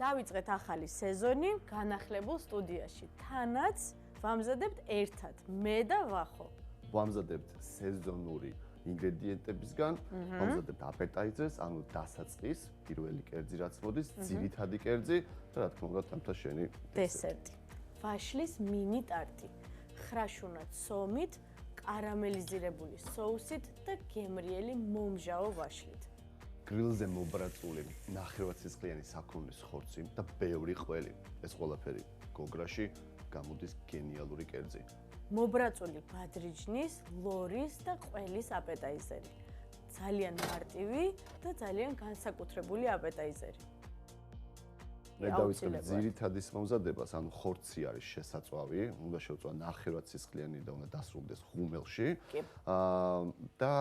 დავიწყეთ ახალი სეზონი განახლებულ სტუდიაში. თანაც ვამზადებთ ერთად, მე და ვახო. ვამზადებთ სეზონური ინგრედიენტებისგან, ვამზადებთ აპეტაიზერს, ანუ დასაწყის, პირველი კერძი რაც მოდის, ძირითადი კერძი და რა თქმა უნდა თამთა შენი დესერტი. ვაშლის მინი ტარტი. ხრაშუნა ცომით, კარამელიზირებული соусით და გემრიელი მომჟავო ვაშლით. გრილზე მობრაწული ნახევარცისყლიანი საქონლის ხორცი და ბევრი ყველი. ეს ყველაფერი გოგრაში გამოდის გენიალური კერძი. მობრაწული ბადრიჯნის, ლორის და ყველის აპეტაიზერი. ძალიან მარტივი და ძალიან განსაკუთრებული აპეტაიზერი. მე დავიწყებ ძირითადის მომზადებას, ანუ ხორცი არის შესაწვავი, უნდა შევწვა ნახევარცისყლიანი და უნდა დასრულდეს ღუმელში. და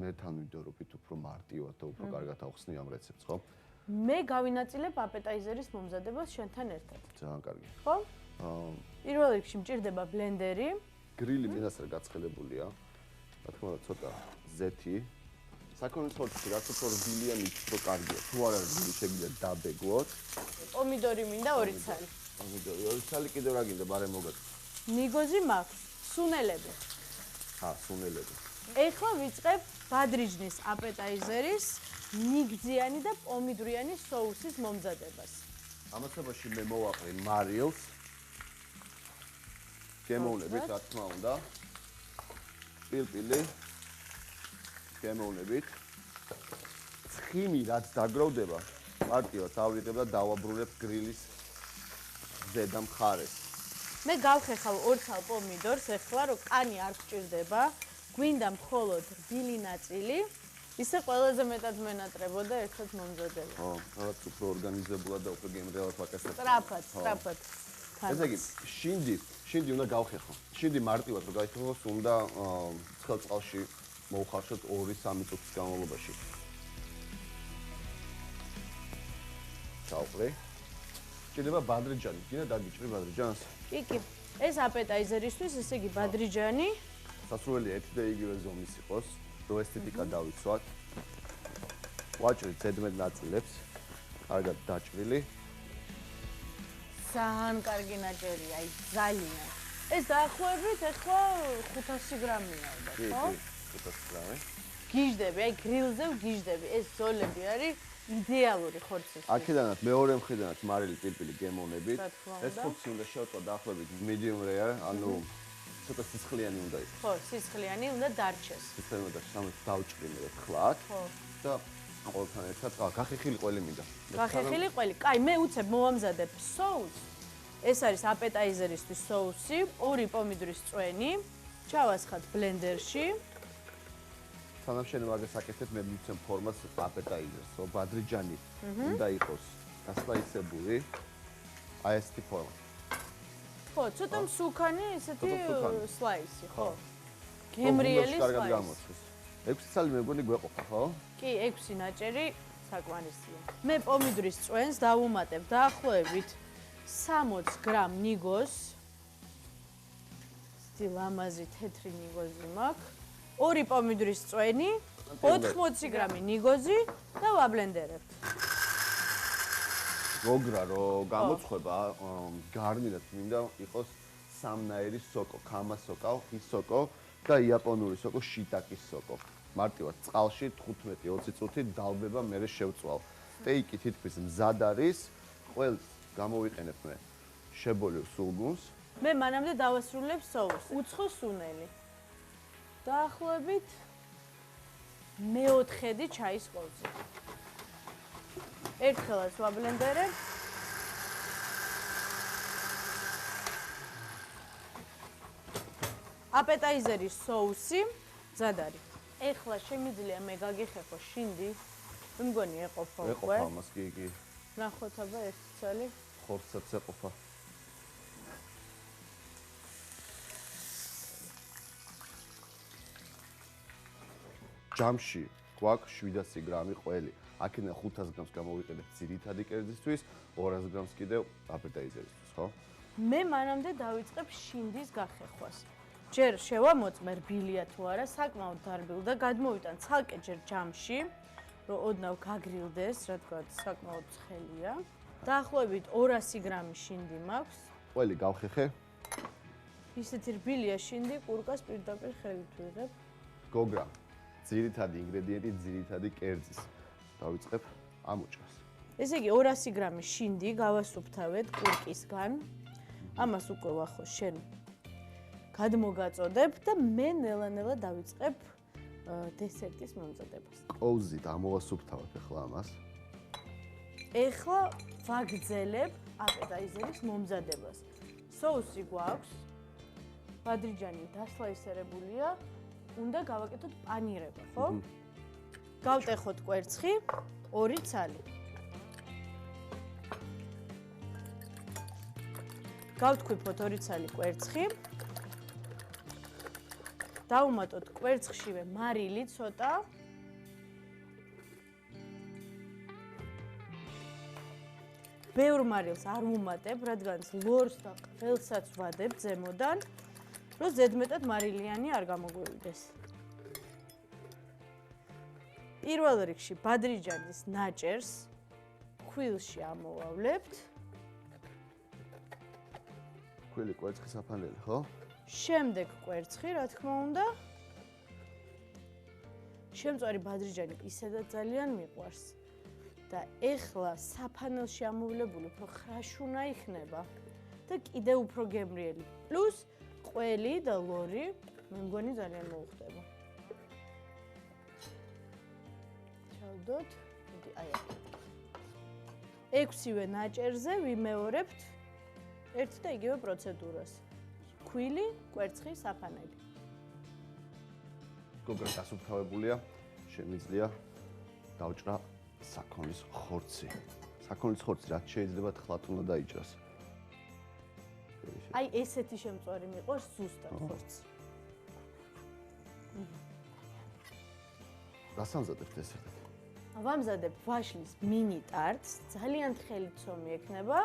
მე თან ვიდეორობით უფრო მარტივად და უფრო კარგად ავხსნი ამ რეცეპტს, ხო? მე გავინაწილებ აპეტაიზერის მომზადებას შენთან ერთად. ძალიან კარგი. ხო? პირველ რიგში მჭირდება ბლენდერი. გრილი მინასრა გაცხელებულია. რა თქმა უნდა, ცოტა ზეთი. საქონლის ხორცი რაც უფრო რბილიანი, უფრო კარგია. თუ არ არის რბილი, შეგიძლიათ დაბეგოთ. პომიდორი მინდა 2 ცალი. პომიდორი 2 ცალი, კიდევ რა გინდა, ბარემ მოგაქვს. ნიგოზი მაქვს, სუნელები. სუნელები. ეხლა ვიწყებ ბადრიჯნის აპეტაიზერის ნიგზიანი და პომიდრიანი соуსის მომზადებას. ამასობაში მე მოვაყრე მარილს. გემოვნებით, რა თქმა უნდა. პილპილი. გემოვნებით. ცხიმი რაც დაგროვდება, პარტიას ავიღებ და დავაბრუნებ გრილის ზედა მხარეს. მე გავხეხავ 2 ცალ პომიდორს, ეხლა რომ კანი არ გჭირდება, გვინდა მხოლოდ რბილი ნაწილი, ისე ყველაზე მეტად მენატრებოდა ერთად მომზადება. ხო, რაღაც უფრო ორგანიზებულად და უფრო გემრიელად ვაკეთებ. სწრაფად. ესე იგი, შინდი უნდა გავხეხო. შინდი მარტივად რომ გაიხეხოს, უნდა ცხელ წყალში მოუხარშოთ 2-3 წუთის განმავლობაში. ჩავყრე. ჭირდება ბადრიჯანი, გინდა დაგიჭრი ბადრიჯანს? კი. ეს აპეტაიზერისთვის, ესე იგი ბადრიჯანი. სასურველი ერთი და იგივე ზომის იყოს, რომ ესთეტიკა დავიცვათ. ვაჭრით ზედმეტ ნაწილებს, კარგად დაჭრილი. ძალიან კარგი ნაჭერია, ძალიან. ეს დაახლოებით ახლა 500 გრამია ალბათ, ხო? კი, 500 გრამი. გიჟდები, აი გრილზე ვგიჟდები, ეს ზოლები არის იდეალური ხორცისთვის. აქედანაც მეორე მხრიდანაც მარილი პილპილი გემოვნებით. ეს ხორცი უნდა შევწვა დაახლოებით medium rare, ანუ ცოტა სისხლიანი უნდა იყოს. ხო, სისხლიანი უნდა დარჩეს. სისხლიანი უნდა დავჭრი მე თხლად. ხო. და ყოველთან ერთად გახეხილი ყველი მინდა. გახეხილი ყველი. კაი, მე უცებ მოვამზადებ соус. ეს არის აპეტაიზერისთვის соуსი, 2 პომიდორის წვენი. ჩავასხათ ბლენდერში. სანამ შენ მაგას აკეთებ, მე მიცემ ფორმას აპეტაიზერს, რომ ბადრიჯანი უნდა იყოს დასლაისებული. აი ესეთი ფორმა. ხო, ცოტა მსუქანი, ესეთი სლაისი, ხო. გემრიელი სლაისი. 6 ცალი მე მგონი გვეყოფა, ხო? კი, 6 ნაჭერი საკმარისია. მე პომიდორის წვენს დავუმატებ დაახლოებით 60 გრამ ნიგოს. ლამაზი თეთრი ნიგოზი მაქვს. 2 პომიდორის წვენი, 80 გრამი ნიგოზი და ვაბლენდერებთ. გოგრა რო გამოწვება, გარნირად მინდა იყოს სამნაირი სოკო, ქამა სოკო, ისოკო და იაპონური სოკო, შიტაკის სოკო. მარტივად წყალში 15-20 წუთი დალბება, მერე შევწვალ. სტეიკი თითქმის მზად არის, ყველს გამოვიყენებ მე შებოლილ სულგუნს. მე მანამდე დავასრულებ соуსს. უცხო სუნელი. დაახლოებით მე-4 ჩაის ყორზე. ერთხელაც ვაბლენდერებ. აპეტაიზერის соуსი მზად არის. ეხლა შემიძლია მე გაგიხეხო შინდი. მე მგონი ეყოფა უკვე. ეყოფა ამას კი. ნახოთ აბა 1 ცალი. ხორცსაც ეყოფა. ჯამში გვაქვს 700 გრამი ყველი. აქედან 500 გრამს გამოვიყენებ ძირითადი კერძისთვის, 200 გრამს კიდევ აპეტაიზერისთვის, ხო? მე მანამდე დავიწყებ შინდის გახეხვას. ჯერ შევამოწმე რბილია თუ არა, საკმაოდ დარბილ და გადმოვიტან ცალკე ჯერ ჯამში, რომ ოდნავ გაგრილდეს, რადგან საკმაოდ ცხელია. დაახლოებით 200 გრამი შინდი მაქვს. ყველი გავხეხე. ისეთი რბილია შინდი, კურკას პირდაპირ ხელით ვიღებ. გოგრა. ძირითადი ინგრედიენტი, ძირითადი კერძის. დავიწყებ ამოჭრას. ესე იგი 200 გრამი შინდი გავასუფთავეთ კურკისგან. ამას უკვე ვახო შენ გადმოგაწოდებ და მე ნელა-ნელა დავიწყებ დესერტის მომზადებას. ყოვზით ამოვასუფთავებ ახლა ამას. ეხლა ვაგრძელებ აპეტაიზერის მომზადებას. соуსი გვაქვს. ბადრიჯანი დასლაისერებულია. უნდა გავაკეთოთ პანირება, ხო? გავტეხოთ კვერცხი, 2 ცალი. გავთქვიფოთ 2 ცალი კვერცხი. დავუმატოთ კვერცხშივე მარილი ცოტა. ბევრ მარილს არ ვუმატებ, რადგან ლორს და ყელსაც ვადებ ზემოდან, რომ ზედმეტად მარილიანი არ გამოგვივიდეს. პირველ რიგში ბადრიჯანის ნაჭერს ხვილში ამოვავლებთ. ქვილი კვერცხის საფანელი, ხო? შემდეგ კვერცხი, რა თქმა უნდა. შემწვარი ბადრიჯანი ისედაც ძალიან მიყვარს. და ეხლა საფანელში ამოვლებული უფრო ხრაშუნა იქნება და კიდევ უფრო გემრიელი. პლუს ყველი და ლორი მე მგონი ძალიან მოუხდება. ჩავდოთ, მოდი აი აქ. 6-ვე ნაჭერზე ვიმეორებთ ერთ და იგივე პროცედურას. ქვილი, კვერცხი, საფანელი. გოგრა დასუფთავებულია, შემიძლია დავჭრა საქონლის ხორცი. საქონლის ხორცი რაც შეიძლება თხლად უნდა დაიჭრას. აი ესეთი შემწვარი მიყვარს ზუსტად ხორცი. დასამზადებთ ესეთი. ვამზადებ ვაშლის მინი ტარტს, ძალიან თხელი ცომი ექნება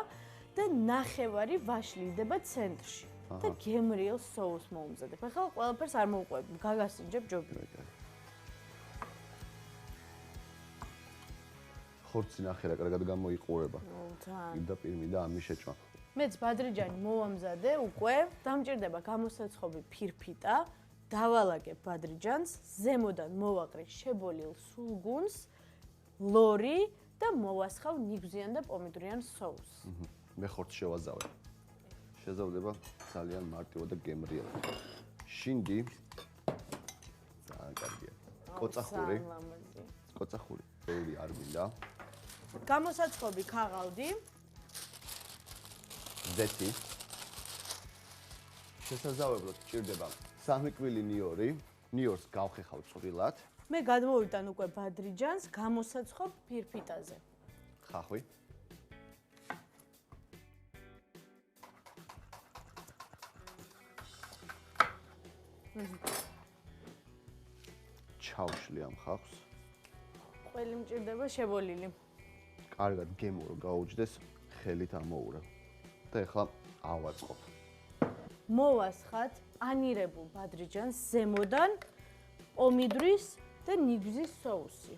და ნახევარი ვაშლი იდება ცენტრში. და გემრიელ соуს მომზადებ. ახლა ყველაფერს არ მოვყვებ, გაგასინჯებ ჯობია. ხორცი ნახე რა კარგად გამოიყურება. თან. პირდაპირ მინდა ამის შეჭმა. მეც ბადრიჯანი მოვამზადე უკვე, დამჭირდება გამოსაცხობი ფირფიტა, დავალაგებ ბადრიჯანს, ზემოდან მოვაყრე შებოლილ სულგუნს, ლორი და მოვასხავ ნიგვზიან და პომიდორიან соуს. მე ხორცს შევაზავებ. შეზავდება ძალიან მარტივად და გემრიელად. შინდი ძალიან კარგია. კოწახური. კოწახური. ბევრი არ მინდა. გამოსაცხობი ქაღალდი. ზეთი. შესაძლებლად ჭირდება სამი კვილი ნიორი. ნიორს გავხეხავ წვრილად. მე გადმოვიტან უკვე ბადრიჯანს გამოსაცხობ ფირფიტაზე. ხახვი. ჩავშლი ამ ხახვს. ყველი მჭირდება შებოლილი. კარგად გემურო გაუჯდეს, ხელით ამოურევ. და ეხლა ავაწყობ. მოვასხათ პანირებულ ბადრიჯანს ზემოდან პომიდრის და ნიგვზის соуსი.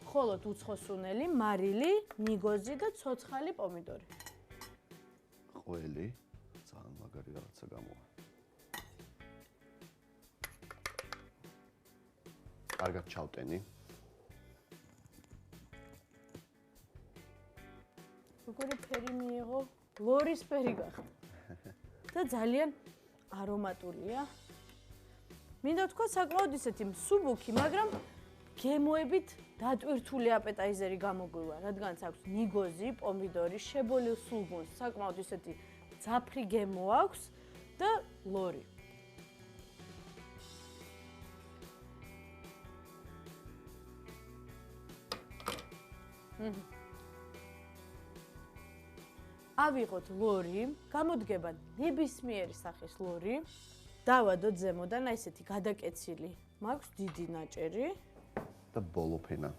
მხოლოდ უცხოსუნელი, მარილი, ნიგოზი და ცოცხალი პომიდორი. ყველი ძალიან მაგარი რაღაცა გამოვა. კარგად ჩავტენი. როგორი ფერი მიიღო? ლორის ფერი გახდა. და ძალიან არომატულია. მინდა თქვა საკმაოდ ისეთი მსუბუქი, მაგრამ გემოებით დატვირთული აპეტაიზერი გამოგვივა, რადგანაც აქვს ნიგოზი, პომიდორი, შებოლილ სულგუნს, საკმაოდ ისეთი ძაფრი გემო აქვს და ლორი. ავიღოთ ლორი, გამოდგება ნებისმიერი სახის ლორი. დავადოთ ზემოდან აი ესეთი გადაკეცილი. მაქვს დიდი ნაჭერი და ბოლოფენა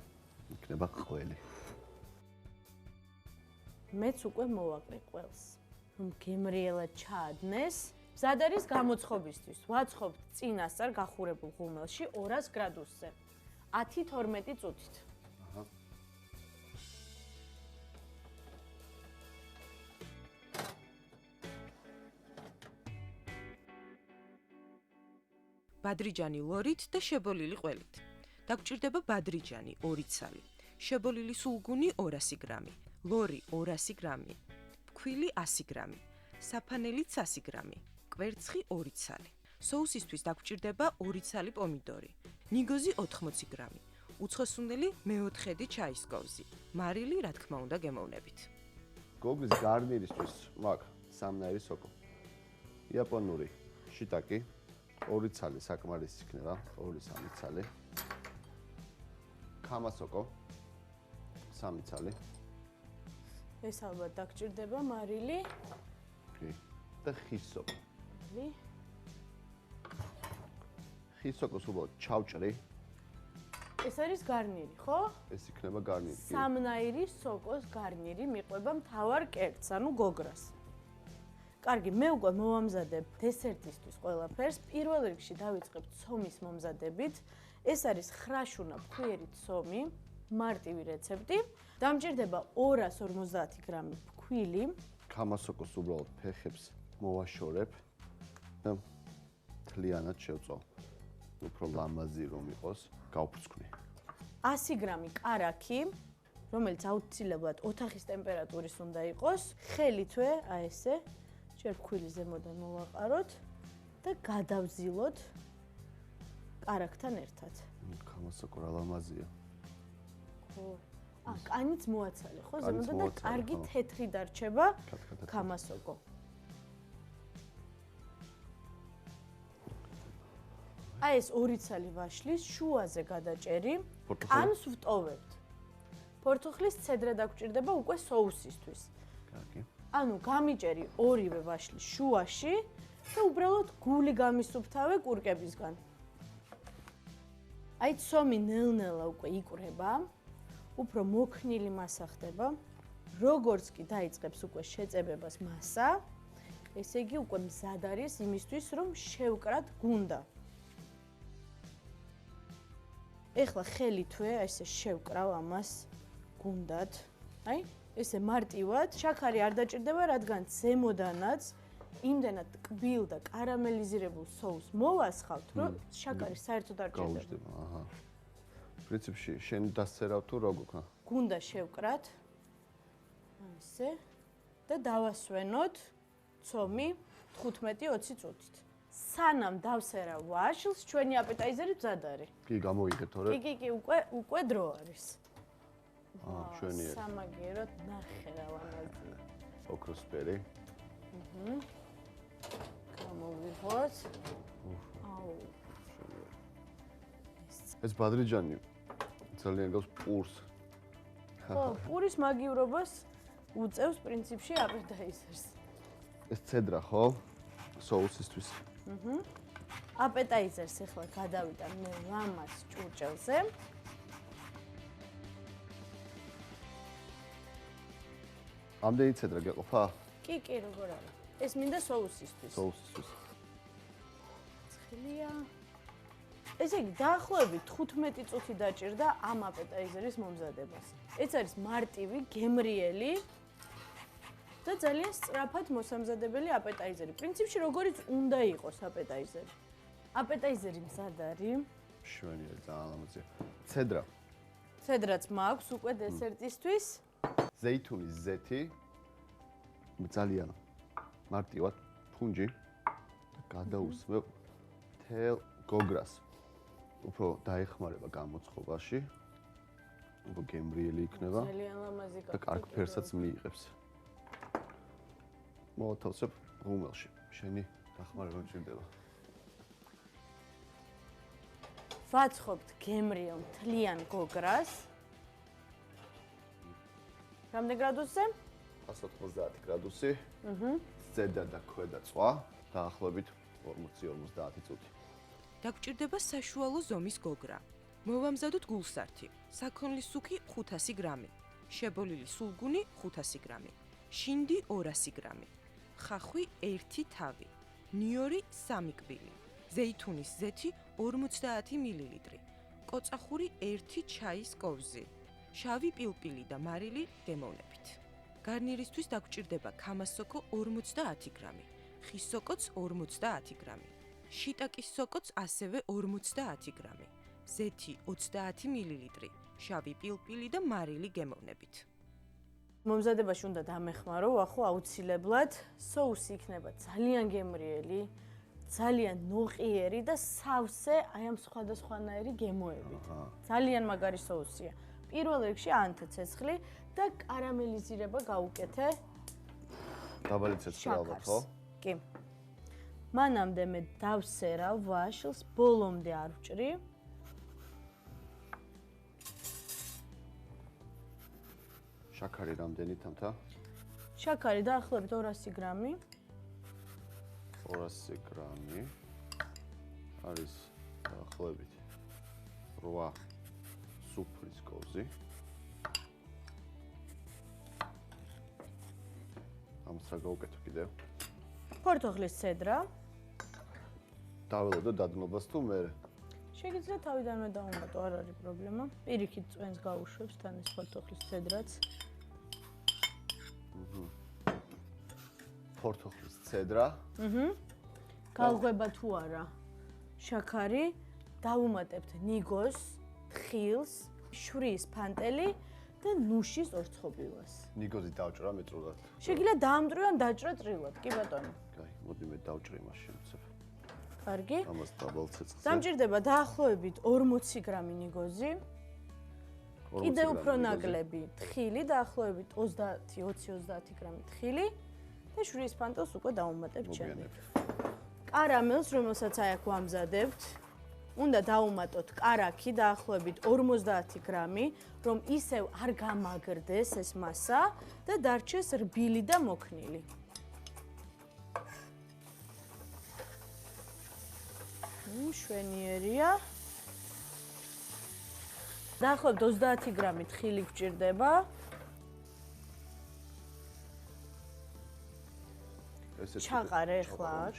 იქნება ყველი. მეც უკვე მოვაკრე ყველს. რომ გემრიელად ჩაადნეს. მზად არის გამოცხობისთვის. ვაცხობთ წინასწარ გახურებულ ღუმელში 200 გრადუსზე. 10-12 წუთით. ბადრიჯანი ლორით და შებოლილი ყველით. დაგჭირდება ბადრიჯანი 2 ცალი, შებოლილი სულგუნი 200 გრამი, ლორი 200 გრამი, ფქვილი 100 გრამი, საფანელი 100 გრამი, კვერცხი 2 ცალი. სოუსისთვის დაგჭირდება 2 ცალი პომიდორი, ნიგოზი 80 გრამი, უცხოსუნელი მეოთხედი ჩაის კოვზი, მარილი, რა თქმა უნდა, გემოვნებით. გოგრის გარნირისთვის მაქვს სამნაირი სოკო. იაპონური შიტაკი 2 ცალი საკმარისი იქნება, 2-3 ცალი. კამასოკო 3 ცალი. ეს ალბათ დაგჭირდება მარილი. კი. და ხისოკო. ხისოკოს უბრალოდ ჩავჭრი. ეს არის გარნირი, ხო? ეს იქნება გარნირი. სამნაირი სოკოს გარნირი მიყვება მთავარ კერძს, ანუ გოგრას. კარგი, მე უკვე მოვამზადებ დესერტისთვის ყველაფერს. პირველ რიგში დავიწყებ ცომის მომზადებით. ეს არის ხრაშუნა ფქვიერი ცომი, მარტივი რეცეპტი. დამჭირდება 250 გრამი ფქვილი. კამასოკოს უბრალოდ ფეხებს მოვაშორებ და თლიანად შევწო. უფრო ლამაზი რომ იყოს, გავფრცქვნი. 100 გრამი კარაქი, რომელიც აუცილებლად ოთახის ტემპერატურის უნდა იყოს. ხელითვე, აი ესე, ჯერ ფქვილი ზემოდან მოვაყაროთ და გადავზილოთ კარაქთან ერთად. კამასოკო რა ლამაზია. ხო. კანიც მოაცალე, ხო? ზემოდან და კარგი თეთრი დარჩება კამასოკო. აი ეს 2 ცალი ვაშლის შუაზე გადაჭერი, კანს ვტოვებთ. პორტოხლის ცედრა დაგჭირდება უკვე соусისთვის. კარგი. ანუ გამიჭერი ორივე ვაშლის შუაში და უბრალოდ გული გამისუფთავე კურკებისგან. აი ცომი ნელ-ნელა უკვე იკვრება, უფრო მოქნილი მასა ხდება. როგორც კი დაიწყებს უკვე შეწებებას მასა, ესე იგი უკვე მზად არის იმისთვის, რომ შევკრათ გუნდა. ეხლა ხელითვე ესე შევკრავ ამას გუნდად. აი, ესე მარტივად. შაქარი არ დაჭირდება, რადგან ზემოდანაც იმდენად ტკბილ და კარამელიზირებულ соуს მოვასხავთ, რომ შაქარი საერთოდ არ ჭირდება. აჰა. პრინციპში შენ დასცერავ თუ როგორ ხა? გუნდა შევკრათ. აი ესე და დავასვენოთ ცომი 15-20 წუთით. სანამ დავსერა ვაშლს, ჩვენი აპეტაიზერი მზად არის. კი, გამოიგეთ, თორე. კი, უკვე დრო არის. შვენიერი. სამაგიეროდ ნახე რა ლამაზია. ოქროსფერი. გამოვიღოთ. აუ. ეს ბადრიჯანი ძალიან გავს პურს. ხო, პურის მაგივრობას უწევს პრინციპში აპეტაიზერს. ეს ცედრა ხო? соусისთვის. აპეტაიზერს ახლა გადავიტან მე ლამაზ ჭურჭელზე. ამდენი ცედრა გეყოფა? კი, როგორ არა. ეს მინდა соусისთვის. соусისთვის. ცხელია. ესე იგი, დაახლოებით 15 წუთი დაჭირდა ამ აპეტაიზერის მომზადებას. ეს არის მარტივი, გემრიელი და ძალიან სწრაფად მოსამზადებელი აპეტაიზერი. პრინციპში როგორიც უნდა იყოს აპეტაიზერი. აპეტაიზერი მზად არის. შვენიერი, ძალიან ლამაზია. ცედრა. ცედრაც მაქვს უკვე დესერტისთვის. ზეითუნის ზეთი. ძალიან მარტივად ფუნჯი გადაუსმევ თელ გოგრას. უფრო დაეხმარება გამოცხობაში. უფრო გემრიელი იქნება. ძალიან ლამაზი და კარგ ფერსაც მიიღებს. მოათავსებ ღუმელში. შენი დახმარება მჭირდება. ვაცხობთ გემრიელ მთლიან გოგრას. რამდენ გრადუსზე? 190 გრადუსი. ზედა და ქვედა წვა, დაახლოებით 40-50 წუთი. დაგჭირდება საშუალო ზომის გოგრა. მოვამზადოთ გულსართი, საქონლის სუქი 500 გრამი, შებოლილი სულგუნი 500 გრამი, შინდი 200 გრამი, ხახვი 1 თავი, ნიორი 3 კბილი, ზეითუნის ზეთი 50 მილილიტრი, კოწახური 1 ჩაის კოვზი, შავი პილპილი და მარილი გემოვნებით. გარნირისთვის დაგჭირდება კამასოკო 50 გრამი, ხის სოკოც 50 გრამი, შიტაკის სოკოც ასევე 50 გრამი, ზეთი 30 მილილიტრი, შავი პილპილი და მარილი გემოვნებით. მომზადებაში უნდა დამეხმარო, ახო აუცილებლად соуსი იქნება ძალიან გემრიელი, ძალიან ნოყიერი და სავსე აი ამ სხვადასხვანაირი გემოებით. ძალიან მაგარი соуსია. პირველ რიგში ანთე ცეცხლი და კარამელიზირება გაუკეთე. დაბალი ცეცხლი ალბათ, ხო? კი. მანამდე მე დავსერავ ვაშლს, ბოლომდე არ ვჭრი. შაქარი რამდენი თამთა? შაქარი დაახლოებით 200 გრამი. 200 გრამი. არის დაახლოებით 8 სუფრის კოვზი. ამას რა გავუკეთო კიდევ? ფორთოხლის ცედრა. დაველოდო დადნობას თუ მე? შეგიძლია თავიდანვე დაუმატო, არ არის პრობლემა. პირიქით წვენს გაუშვებს თან ეს ფორთოხლის ცედრაც. ფორთოხლის ცედრა. გალღვება თუ არა შაქარი, დავუმატებთ ნიგოს, თხილს, შვრიის ფანტელი და ნუშის ორცხობილას. ნიგოზი დავჭრა მეტრულად. შეგიძლია დაამტრივ ან დაჭრა წრილად, კი ბატონო. კაი, მოდი მე დავჭრი მაშინ უცებ. კარგი. ამას დაბალ ცეცხლზე. დამჭირდება დაახლოებით 40 გრამი ნიგოზი. კიდევ უფრო ნაკლები თხილი, დაახლოებით 20-30 გრამი თხილი და შვრიის ფანტელს უკვე დავუმატებ ჩემი. კარამელს, რომელსაც აი აქ ვამზადებთ, უნდა დავუმატოთ კარაქი დაახლოებით 50 გრამი, რომ ისევ არ გამაგრდეს ეს მასა და დარჩეს რბილი და მოქნილი. შვენიერია. დაახლოებით 30 გრამი თხილი გვჭირდება. ჩაყარე ახლა აქ.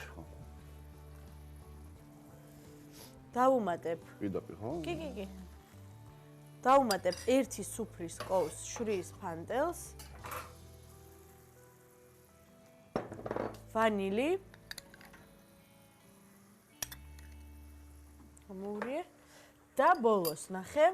დავუმატებ. პირდაპირ, ხო? კი. დავუმატებ 1 სუფრის კოვს შვრიის ფანტელს. ვანილი. მოვურიე და ბოლოს ნახე.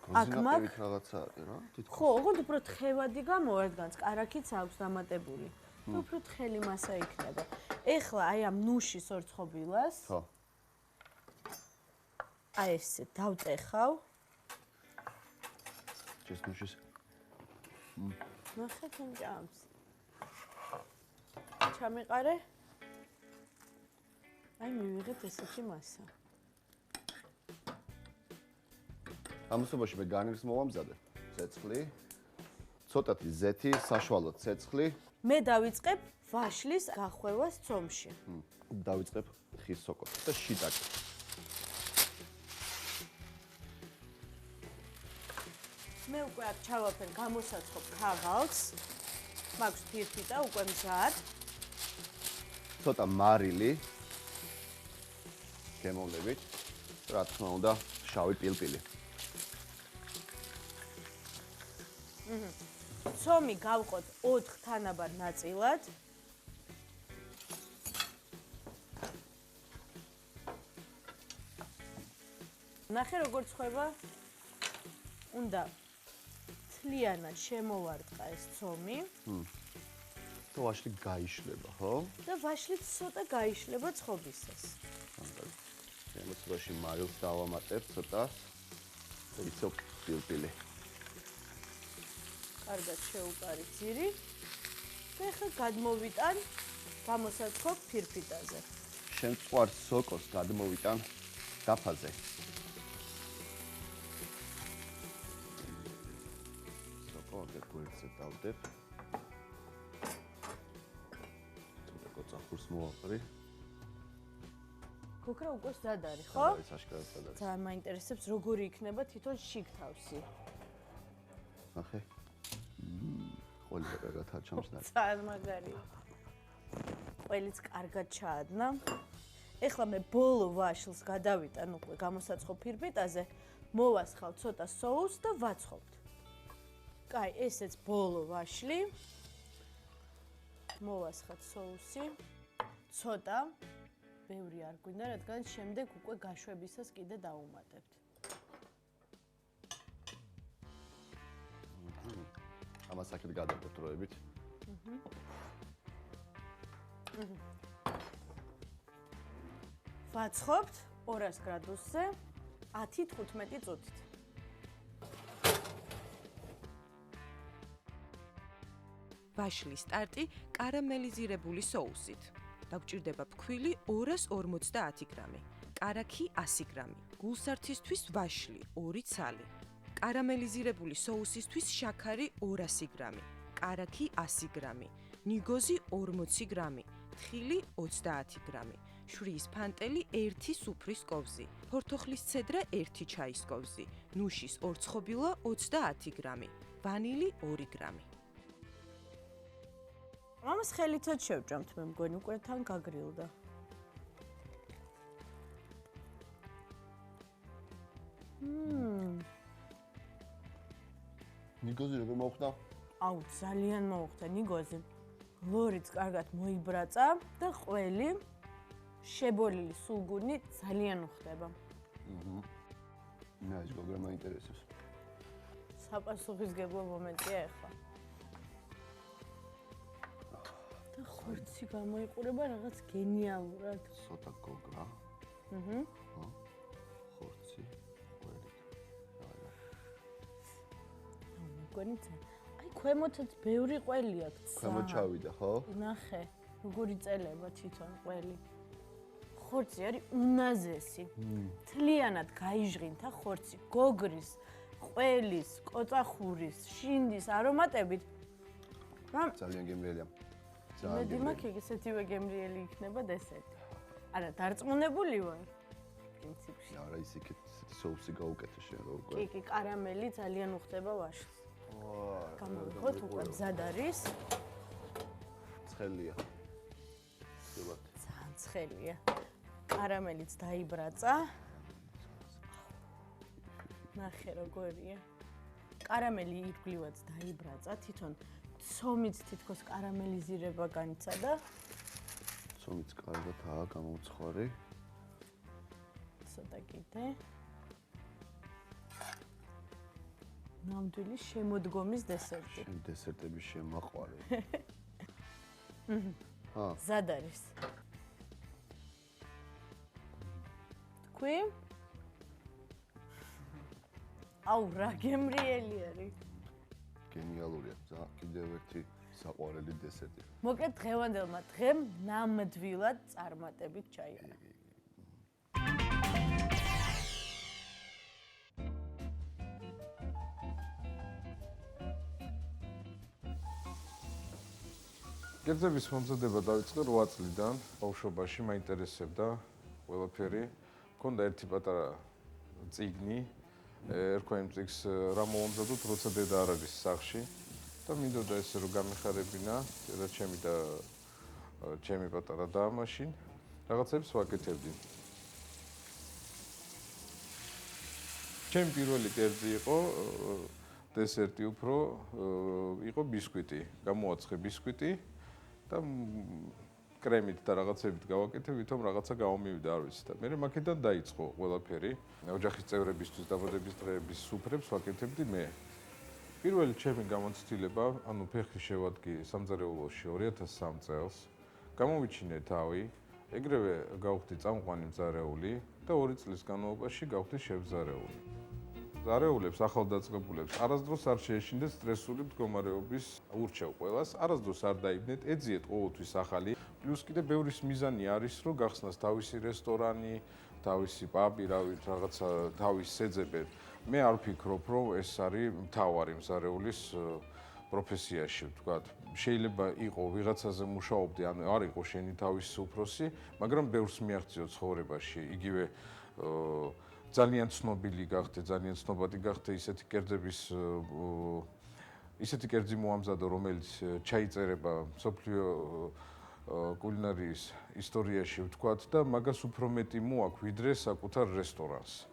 აქ მაგ რაღაცა არის რა? ხო, ოღონდ უფრო თხევადი გამოვარდგანს, კარაქიც აქვს დამატებული. და უფრო თხელი მასა იქნება. ეხლა აი ამ ნუშის ორცხობილას. ხო. აი ესე დავტეხავ. ეს ნუშის. ნახე თემ ჭამს. ჩამიყარე. აი მივიღეთ ესეთი მასა. ამასობაში მე განივს მოვამზადე. ცეცხლი. ცოტათი ზეთი, საშუალო ცეცხლი. მე დავიწყებ ვაშლის გახვევას ცომში. დავიწყებ ხის სოკოს და შიტაკი. მე უკვე აქ ჩავაფერ გამოსაცხობ ქაღალდს. მაქვს ფირფიტა უკვე მზად. ცოტა მარილი. გემოვნებით. რა თქმა უნდა, შავი პილპილი. ცომი გავყოთ 4 თანაბარ ნაწილად. ნახე როგორ ცხება. უნდა თლიანად შემოვარტყა ეს ცომი. და ვაშლი გაიშლება, ხო? და ვაშლიც ცოტა გაიშლება ცხობისას. შემოსვლაში მარილს დავამატებ ცოტა. და იცო პილპილი. კარგად შეუყარი ძირი. და ახლა გადმოვიტან გამოსაცხობ ფირფიტაზე. შემწყვარ სოკოს გადმოვიტან დაფაზე. სოკო და გვერდზე დავდებ. ცოტა კოწახურს მოვაყრი. გოგრა უკვე სად არის, ხო? ეს აშკარად სად არის. ძალიან მაინტერესებს როგორი იქნება თვითონ შიგთავსი. ნახე. ყველი კარგად აჩამს და ძალიან მაგარია. ყველიც კარგად ჩაადნა. ეხლა მე ბოლო ვაშლს გადავიტან უკვე გამოსაცხობ ფირფიტაზე, მოვასხავ ცოტა соуს და ვაცხობთ. კაი, ესეც ბოლო ვაშლი. მოვასხავ соуსი. ცოტა ბევრი არ გვინდა, რადგან შემდეგ უკვე გაშვებისას კიდე დავუმატებთ. ამას აქეთ გადავდებთ დროებით. ვაცხობთ 200 გრადუსზე 10-15 წუთით. ვაშლის სტარტი კარამელიზირებული соусით. დაგჭირდება ფქვილი 250 გრამი, კარაქი 100 გრამი, გულსართისთვის ვაშლი 2 ცალი, კარამელიზირებული соусისთვის შაქარი 200 გრამი, კარაქი 100 გრამი, ნიგოზი 40 გრამი, თხილი 30 გრამი, შვრიის ფანტელი 1 სუფრის კოვზი, ფორთოხლის ცედრა 1 ჩაის კოვზი, ნუშის ორცხობილა 30 გრამი, ვანილი 2 გრამი. ამას ხელითაც შევჭამთ, მე მგონი უკვე თან გაგრილდა. ნიგოზი როგორ მოხდა? აუ, ძალიან მოუხდა ნიგოზი. ლორიც კარგად მოიბრაცა და ყველი შებოლილი სულგუნი ძალიან უხდება. მე ეს გოგრა მაინტერესებს. საპასუხისგებლო მომენტია ახლა. და ხორცი გამოიყურება რაღაც გენიალურად. ცოტა გოგრა. ხორცი, ყველი. მგონი აი ქვემოთაც ბევრი ყველი აქვს. ქვემოთ ჩავიდა, ხო? ნახე, როგორი წელება თვითონ ყველი. ხორცი არის უნაზესი. თლიანად გაიჟღინთა ხორცი, გოგრის, ყველის, კოწახურის, შინდის არომატებით. ძალიან გემრიელია. იმედი მაქვს, ესეთივე გემრიელი იქნება დესერტი. არა, დარწმუნებული ვარ. პრინციპში. არა, ისიქეთ соуსი გაუკეთე შენ როგორ. კი, კარამელი ძალიან უხდება ვაშლს. გამოვიხოთ, უკვე მზად არის. ცხელია. ძილად. ძალიან ცხელია. კარამელიც დაიბრაცა. ნახე როგორია. კარამელი ირგვლივაც დაიბრაცა, თვითონ ცომიც თითქოს კარამელიზირება განიცადა. ცომიც კარგადაა გამომცხვარი. ცოტა კიდე. ნამდვილი შემოდგომის დესერტი. შენ დესერტების შემაყვარე. მზად არის. თქვი? აუ, რა გემრიელი არის. გენიალურია. კიდევ ერთი საყვარელი დესერტი. მოკლედ დღევანდელმა დღემ ნამდვილად წარმატებით ჩაიარა. კერძების მომზადება დაიწყე 8 წლიდან. ბავშვობაში მაინტერესებდა ყველაფერი. მქონდა ერთი პატარა წიგნი. ერქვა იმ წიგს რა მომზადოთ, როცა დედა არ არის სახლში. და მინდოდა ესე რომ გამეხარებინა, და ჩემი და ჩემი პატარა და მაშინ რაღაცებს ვაკეთებდი. ჩემი პირველი კერძი იყო დესერტი უფრო იყო ბისკვიტი. გამოაცხე ბისკვიტი და კრემით და რაღაცებით გავაკეთე, ვითომ რაღაცა გამომივიდა, არ ვიცი და მე მაქედან დაიწყო ყველაფერი. ოჯახის წევრებისთვის დაბადების დღეების სუფრებს ვაკეთებდი მე. პირველი ჩემი გამოცდილება, ანუ ფეხი შევადგი სამზარეულოში 2003 წელს. გამოვიჩინე თავი, ეგრევე გავხდი წამყვანი მზარეული და 2 წლის განმავლობაში გავხდი შევზარეული. მზარეულებს, ახალდაწყებულებს არასდროს არ შეეშინდეთ სტრესული მდგომარეობის ურჩევ ყველას, არასდროს არ დაიბნეთ, ეძიეთ ყოველთვის ახალი. პლუს კიდე ბევრის მიზანი არის, რომ გახსნას თავისი რესტორანი, თავისი პაბი, რაღაცა თავის შეძებეთ. მე არ ვფიქრობ, რომ ეს არის მთავარი მზარეულის პროფესიაში, ვთქვათ. შეიძლება იყოს ვიღაცაზე მუშაობდი, ანუ არ იყოს შენი თავის უფროსი, მაგრამ ბევრს მიაღწიო ცხოვრებაში. იგივე ძალიან ცნობილი გახდე, ძალიან ცნობადი გახდე ისეთი კერძი მოამზადო, რომელიც ჩაიწერება მსოფლიო კულინარიის ისტორიაში, ვთქვათ და მაგას უფრო მეტი მოაქვს, ვიდრე საკუთარ რესტორანს.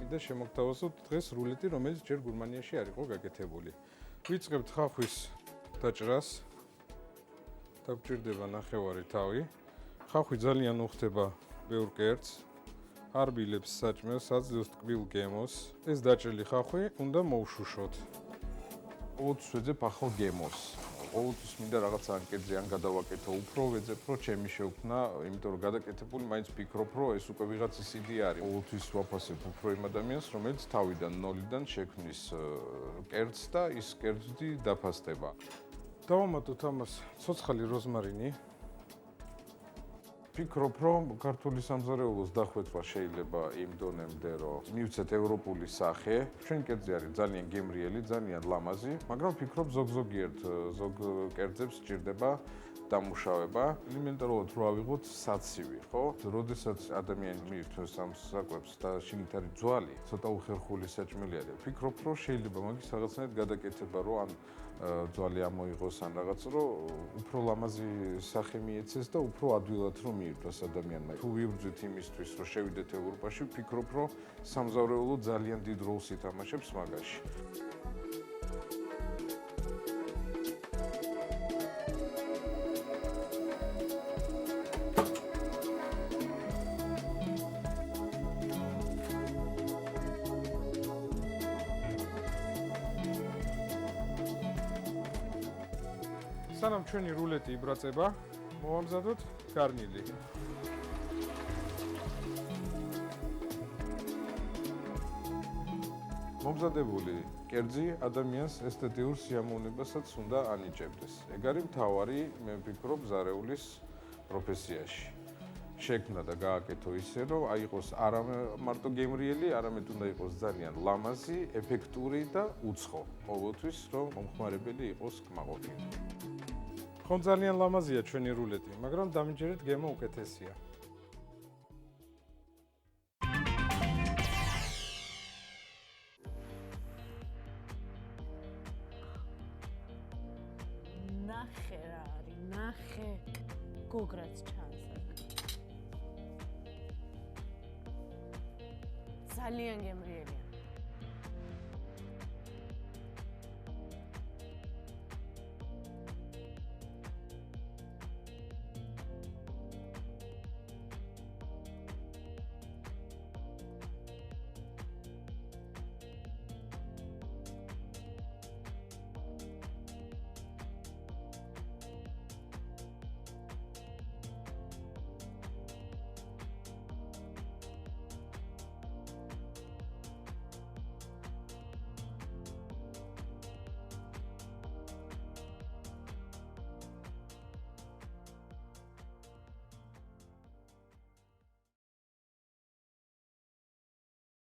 და შემოგთავაზოთ დღეს რულეტი, რომელიც ჯერ გერმანიაში არ იყო გაკეთებული. ვიწყებთ ხახვის დაჭრას. დაგჭირდება ნახევარი თავი. ხახვი ძალიან უხდება ბევრ კერძს. არ ბილებს საჭმელს, აძლევს ტკბილ გემოს. ეს დაჭრილი ხახვი უნდა მოვშუშოთ. ყოველთვის ვეძებ ახალ გემოს. ყოველთვის მინდა რაღაც ანკეტზე ან გადავაკეთო, უფრო ვეძებ, რომ ჩემი შეუქმნა, იმიტომ რომ გადაკეთებული მაინც ვფიქრობ, რომ ეს უკვე ვიღაცის იდეა არის. ყოველთვის ვაფასებ უფრო იმ ადამიანს, რომელიც თავიდან ნოლიდან შექმნის კერძს და ის კერძი დაფასდება. დავამატოთ ამას ცოცხალი როზმარინი. ვფიქრობ, რომ ქართული სამზარეულოს დახვეწვა შეიძლება იმ დონემდე, რომ მივცეთ ევროპული სახე. ჩვენ კერძი არის ძალიან გემრიელი, ძალიან ლამაზი, მაგრამ ვფიქრობ ზოგ-ზოგიერთ ზოგ კერძებს სჭირდება დამუშავება. ელემენტარულად რო ავიღოთ საცივი, ხო? როდესაც ადამიანი მიირთმევს ამ საკვებს და შიგნით არის ძვალი, ცოტა უხერხული საჭმელი არის. ვფიქრობ, რომ შეიძლება მაგის რაღაცნაირად გადაკეთება, რომ ან ძვალი ამოიღოს ან რაღაც, რომ უფრო ლამაზი სახე მიეცეს და უფრო ადვილად რომ მიირთვას ადამიანმა. თუ ვიბრძვით იმისთვის, რომ შევიდეთ ევროპაში, ვფიქრობ, რომ სამზარეულო ძალიან დიდ როლს ითამაშებს მაგაში. სანამ ჩვენი რულეტი იბრაწება, მოვამზადოთ გარნილი. მომზადებული კერძი ადამიანს ესთეტიურ სიამოვნებასაც უნდა ანიჭებდეს. ეგ არის მთავარი, მე ვფიქრობ, ზარეულის პროფესიაში. შექმნა და გააკეთო ისე, რომ აიყოს არა მარტო გემრიელი, არამედ უნდა იყოს ძალიან ლამაზი, ეფექტური და უცხო. ყოველთვის რომ მომხმარებელი იყოს კმაყოფილი. ხომ ძალიან ლამაზია ჩვენი რულეტი, მაგრამ დამიჯერეთ გემო უკეთესია. ნახე რა არის, ნახე. გოგრაც ჩანს აქ. ძალიან გემრიელია.